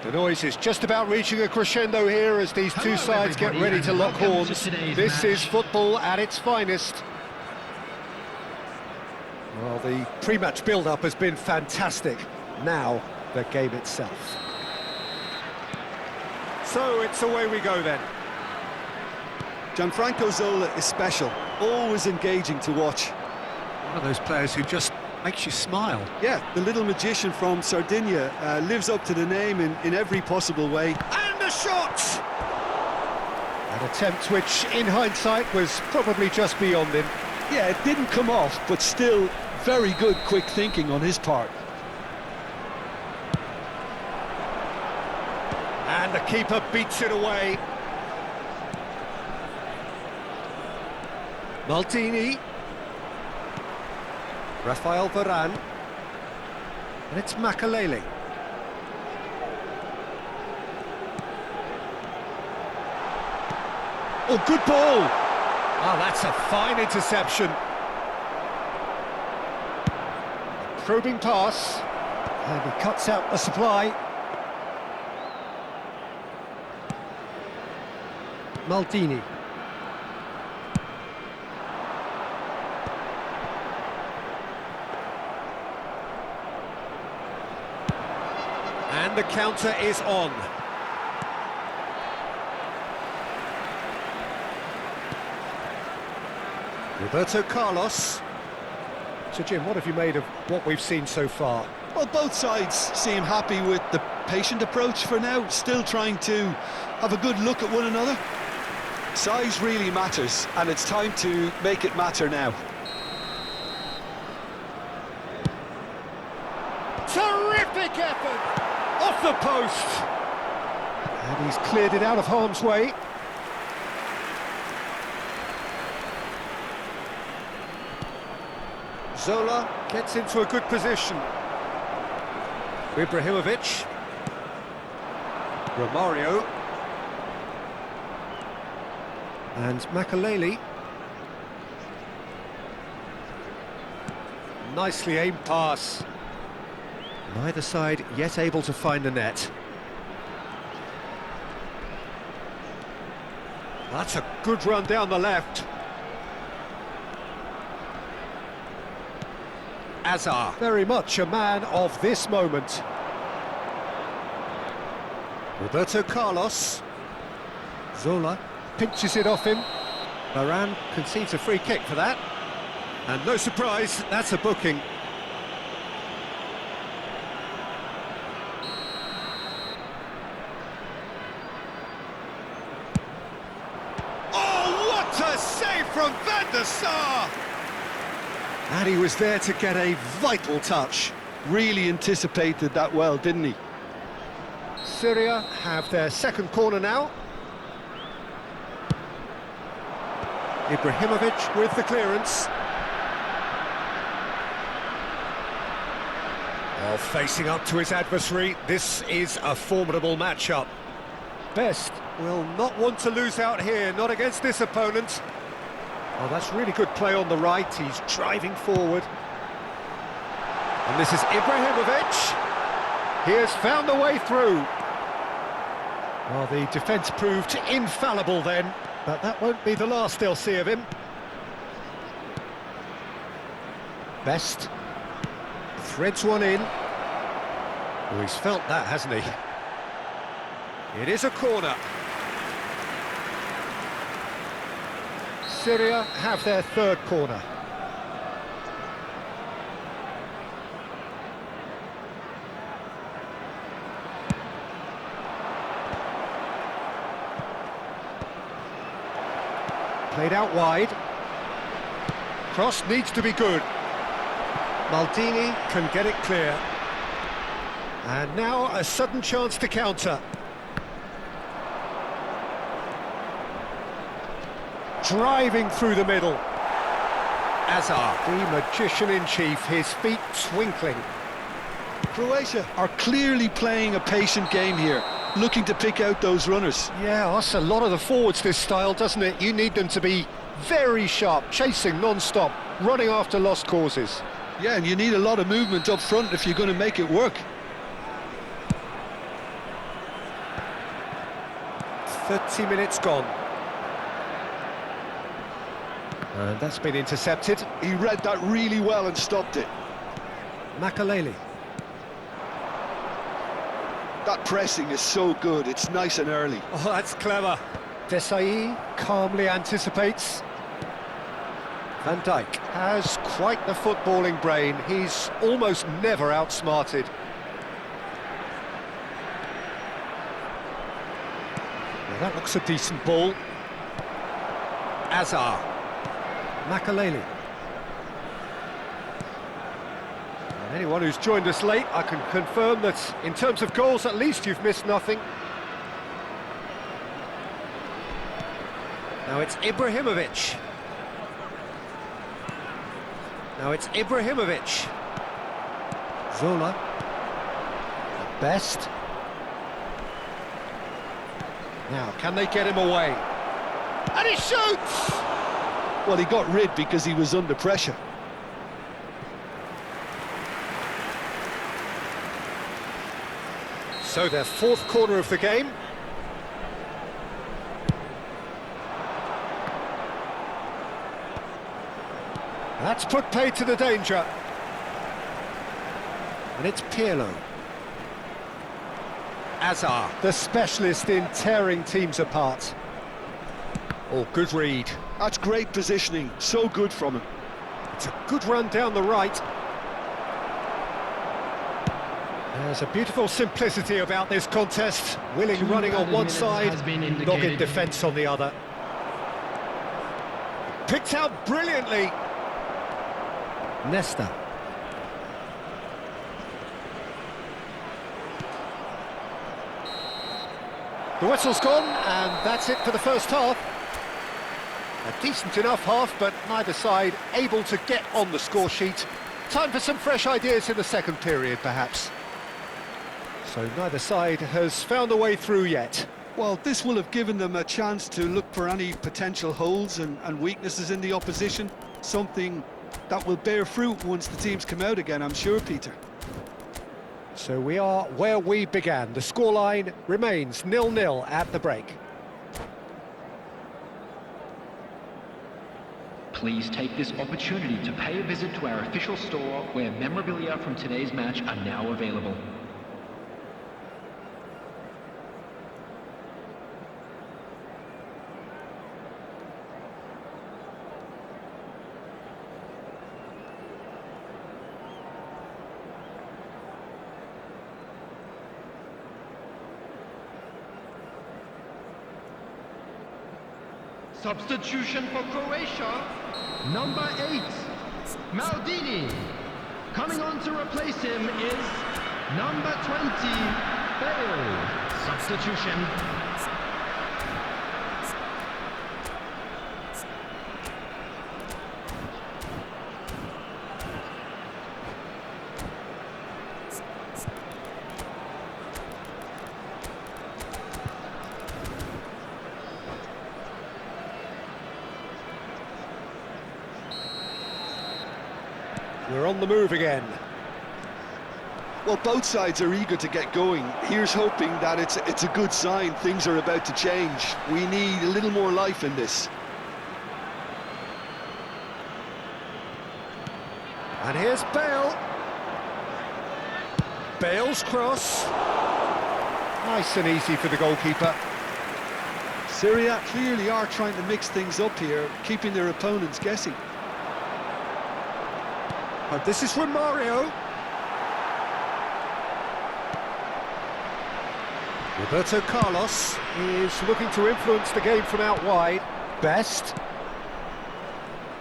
The noise is just about reaching a crescendo here as these two sides get ready to lock horns. This is football at its finest. Well, the pre-match build-up has been fantastic. Now, the game itself. So it's away we go then. Gianfranco Zola is special, always engaging to watch. One of those players who just makes you smile. Yeah, the little magician from Sardinia lives up to the name in every possible way. And the shot! An attempt which, in hindsight, was probably just beyond him. Yeah, it didn't come off, but still very good quick thinking on his part. And the keeper beats it away. Maldini. Rafael Varane. And it's Makalele. Oh, good ball! Ah, that's a fine interception. Probing pass. And he cuts out the supply. Maldini. And the counter is on. Roberto Carlos. So Jim, what have you made of what we've seen so far? Well, both sides seem happy with the patient approach for now, still trying to have a good look at one another. Size really matters, and it's time to make it matter now. Terrific effort! Off the post! And he's cleared it out of harm's way. Zola gets into a good position. Ibrahimovic. Romario. And Makalele. Nicely aimed pass. Neither side yet able to find the net. That's a good run down the left. Azar, very much a man of this moment. Roberto Carlos. Zola pinches it off him. Varane concedes a free kick for that. And no surprise, that's a booking. Oh, what a save from Van der Sar! And he was there to get a vital touch. Really anticipated that well, didn't he? Syria have their second corner now. Ibrahimovic with the clearance. Oh, facing up to his adversary, this is a formidable matchup. Best will not want to lose out here, not against this opponent. Oh, that's really good play on the right, he's driving forward. And this is Ibrahimovic. He has found the way through. Well, the defence proved infallible then, but that won't be the last they'll see of him. Best threads one in. Oh, he's felt that, hasn't he? It is a corner. Syria have their third corner. Played out wide. Cross needs to be good. Maldini can get it clear. And now a sudden chance to counter. Driving through the middle. Azar, the magician-in-chief, his feet twinkling. Croatia are clearly playing a patient game here, looking to pick out those runners. Yeah, that's a lot of the forwards, this style, doesn't it? You need them to be very sharp, chasing non-stop, running after lost causes. Yeah, and you need a lot of movement up front if you're going to make it work. 30 minutes gone. And that's been intercepted. He read that really well and stopped it. Makaleli. That pressing is so good, it's nice and early. Oh, that's clever. Desai calmly anticipates. Van Dijk has quite the footballing brain. He's almost never outsmarted. Well, that looks a decent ball. Azar. Makaleli. And anyone who's joined us late, I can confirm that in terms of goals, at least you've missed nothing. Now it's Ibrahimovic. Now it's Ibrahimovic. Zola. At best. Now, can they get him away? And he shoots! Well, he got rid because he was under pressure. So their fourth corner of the game. That's put paid to the danger. And it's Pirlo. Azar, the specialist in tearing teams apart. Oh, good read. That's great positioning, so good from him. It's a good run down the right. There's a beautiful simplicity about this contest. Willing running on one side, dogged defence on the other. Picked out brilliantly. Nesta. The whistle's gone, and that's it for the first half. A decent enough half, but neither side able to get on the score sheet. Time for some fresh ideas in the second period, perhaps. So neither side has found a way through yet. Well, this will have given them a chance to look for any potential holes and weaknesses in the opposition. Something that will bear fruit once the teams come out again, I'm sure, Peter. So we are where we began. The scoreline remains 0-0 at the break. Please take this opportunity to pay a visit to our official store where memorabilia from today's match are now available. Substitution for Croatia, number 8, Maldini. Coming on to replace him is number 20, Bale. Substitution. We're on the move again. Well, both sides are eager to get going. Here's hoping that it's a good sign. Things are about to change. We need a little more life in this. And here's Bale. Bale's cross. Nice and easy for the goalkeeper. Syria clearly are trying to mix things up here, keeping their opponents guessing. And this is Romario. Roberto Carlos is looking to influence the game from out wide. Best.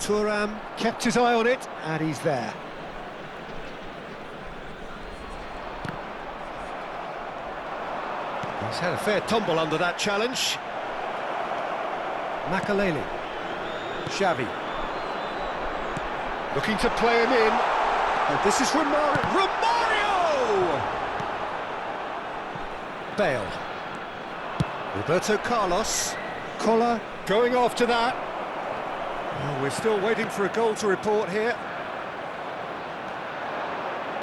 Thuram kept his eye on it, and he's there. He's had a fair tumble under that challenge. Makaleli. Xavi. Looking to play him in. And this is Romario. Romario! Bale. Roberto Carlos. Collar going after that. Well, we're still waiting for a goal to report here.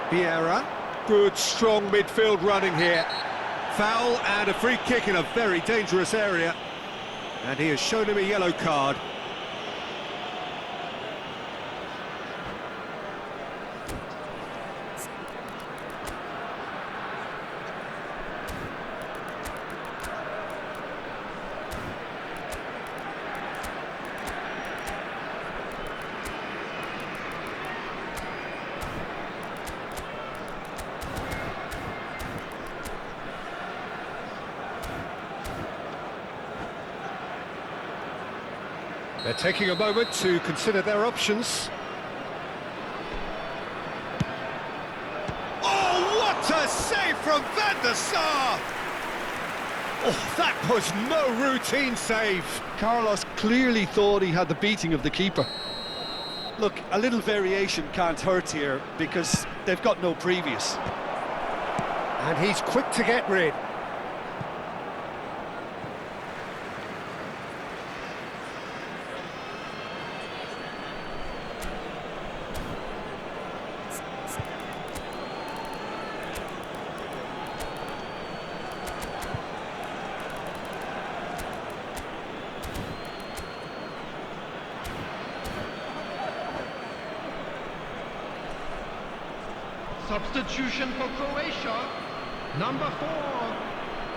Vieira. Good, strong midfield running here. Foul and a free kick in a very dangerous area. And he has shown him a yellow card. They're taking a moment to consider their options. Oh, what a save from Van der Sar! Oh, that was no routine save. Carlos clearly thought he had the beating of the keeper. Look, a little variation can't hurt here because they've got no previous. And he's quick to get rid. Substitution for Croatia, number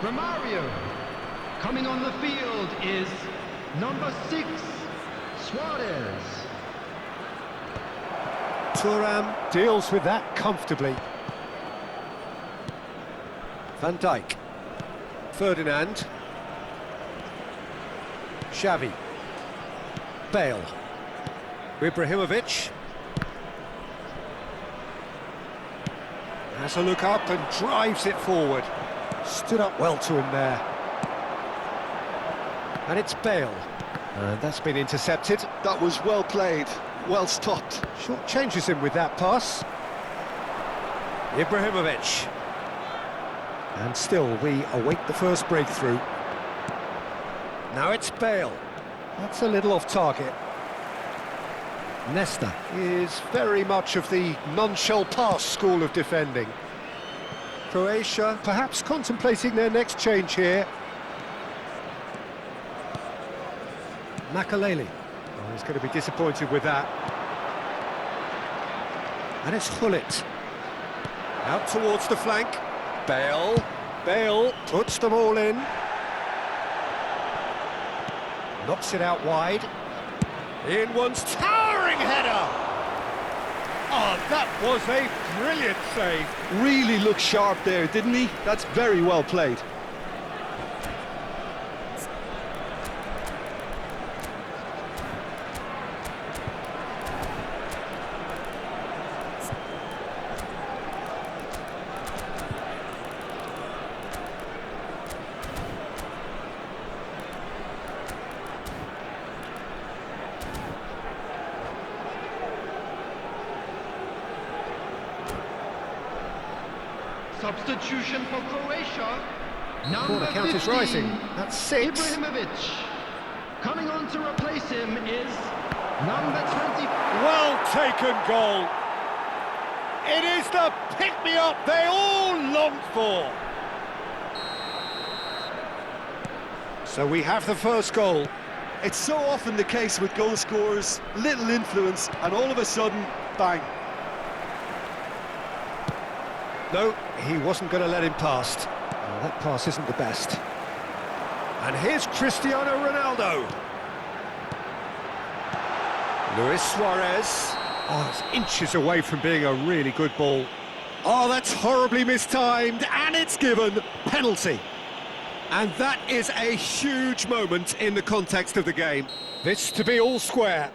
4, Romario. Coming on the field is number 6, Suarez. Thuram deals with that comfortably. Van Dijk. Ferdinand. Xavi. Bale. Ibrahimovic. Has a look up and drives it forward. Stood up well to him there. And it's Bale. And that's been intercepted. That was well played, well stopped. Short changes him with that pass. Ibrahimovic. And still we await the first breakthrough. Now it's Bale. That's a little off target. Nesta is very much of the none-shall pass school of defending. Croatia perhaps contemplating their next change here. Makaleli. Oh, he's going to be disappointed with that. And it's Hullet. Out towards the flank. Bale. Bale puts them all in. Knocks it out wide. In one's towering header! Oh, that was a brilliant save. Really looked sharp there, didn't he? That's very well played. Substitution for Croatia, number Corner count 15, is rising. That's 6. Ibrahimovic. Coming on to replace him is number 20. Well taken goal. It is the pick-me-up they all longed for. So we have the first goal. It's so often the case with goal scorers, little influence, and all of a sudden, bang. No, he wasn't going to let him past. Well, that pass isn't the best. And here's Cristiano Ronaldo. Luis Suarez. Oh, it's inches away from being a really good ball. Oh, that's horribly mistimed, and it's given penalty. And that is a huge moment in the context of the game. This to be all square.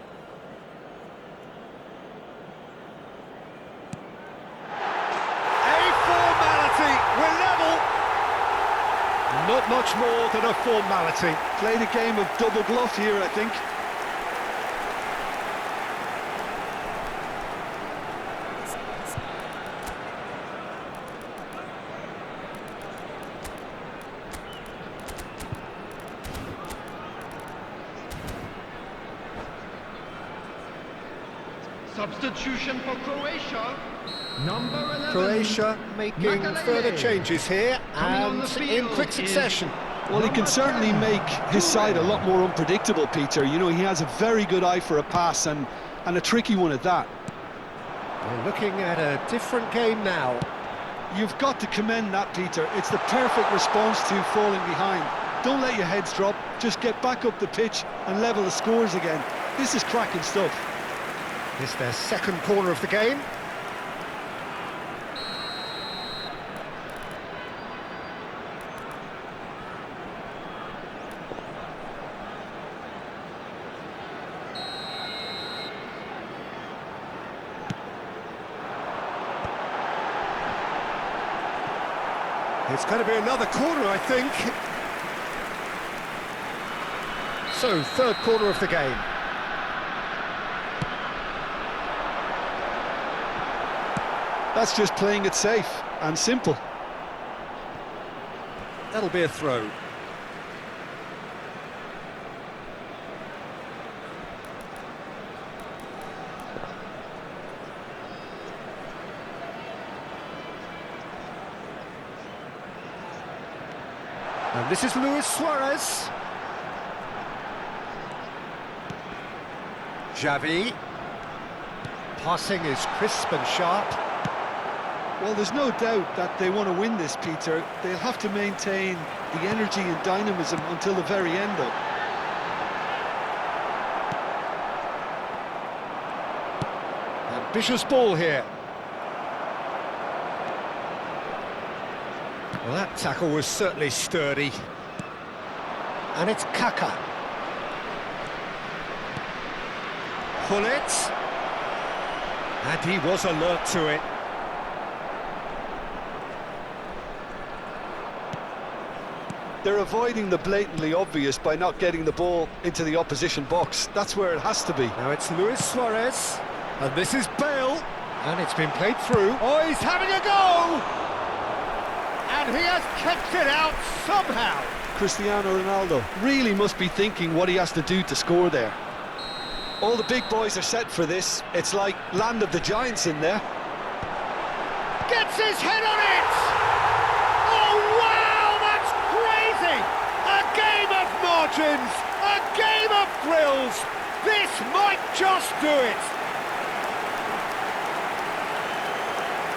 A formality, we're level. Not much more than a formality. Played a game of double bluff here, I think. Substitution for Croatia. Number 11. Croatia making Makelele. further changes here, Coming on and the in field quick is succession. Well, he can certainly make his side a lot more unpredictable, Peter. You know, he has a very good eye for a pass, and a tricky one at that. We're looking at a different game now. You've got to commend that, Peter. It's the perfect response to falling behind. Don't let your heads drop, just get back up the pitch and level the scores again. This is cracking stuff. This their second corner of the game. It's going to be another corner, I think. So, third corner of the game. That's just playing it safe and simple. That'll be a throw. And this is Luis Suarez. Xavi. Passing is crisp and sharp. Well, there's no doubt that they want to win this, Peter. They'll have to maintain the energy and dynamism until the very end, though. Ambitious ball here. Well, that tackle was certainly sturdy. And it's Kaka. Gullit. And he was alert to it. They're avoiding the blatantly obvious by not getting the ball into the opposition box. That's where it has to be. Now it's Luis Suarez, and this is Bale, and it's been played through. Oh, he's having a go! And he has kept it out somehow. Cristiano Ronaldo really must be thinking what he has to do to score there. All the big boys are set for this. It's like Land of the Giants in there. Gets his head on it! Oh, wow, that's crazy! A game of margins, a game of thrills. This might just do it.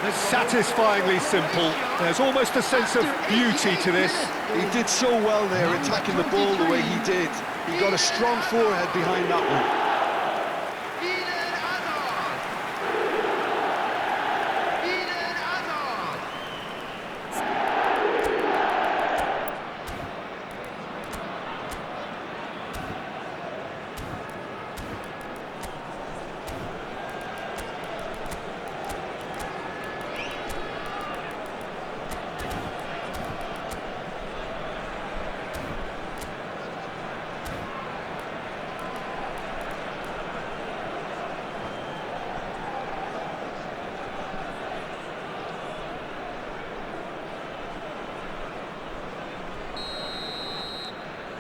It's satisfyingly simple. There's almost a sense of beauty to this. He did so well there, attacking the ball the way he did. He got a strong forehead behind that one. Eden Hazard. Eden Hazard.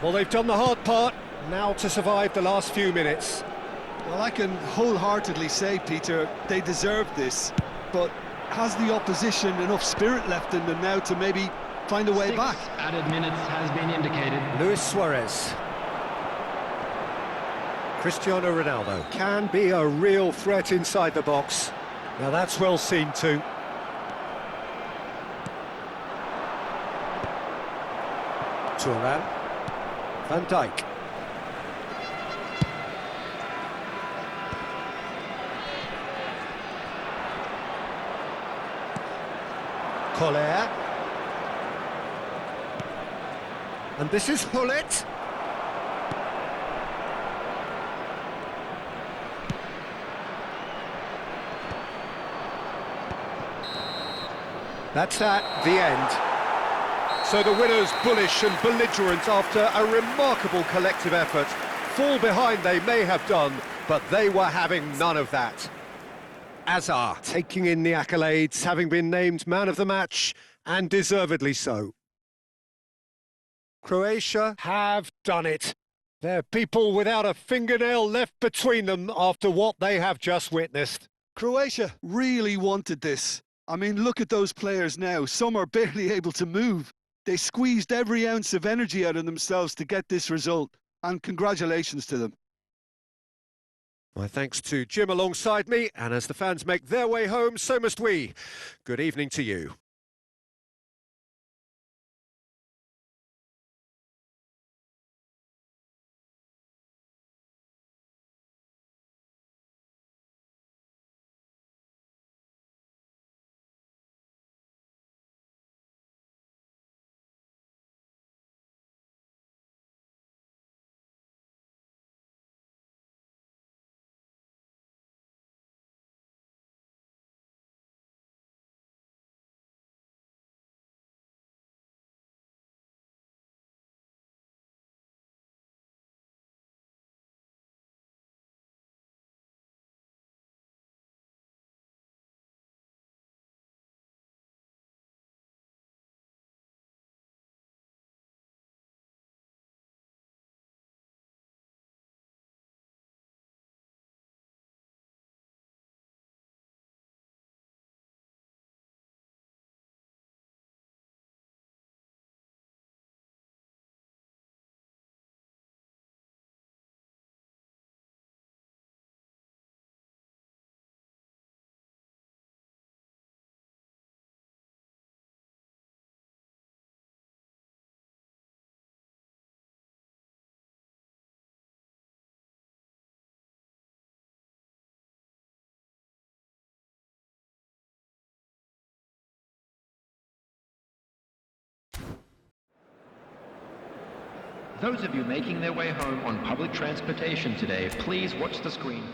Well, they've done the hard part, now to survive the last few minutes. Well, I can wholeheartedly say, Peter, they deserved this. but has the opposition enough spirit left in them now to maybe find a way 6 back? added minutes has been indicated. Luis Suarez. Cristiano Ronaldo can be a real threat inside the box. Now that's well seen too. Thuram. Van Dijk. Collier. And this is Hullet. That's at the end. So the winners bullish and belligerent after a remarkable collective effort. Fall behind they may have done, but they were having none of that. Hazard taking in the accolades, having been named man of the match, and deservedly so. Croatia have done it. They're people without a fingernail left between them after what they have just witnessed. Croatia really wanted this. I mean, look at those players now. Some are barely able to move. They squeezed every ounce of energy out of themselves to get this result, and congratulations to them. My thanks to Jim alongside me, and as the fans make their way home, so must we. Good evening to you. Those of you making their way home on public transportation today, please watch the screen.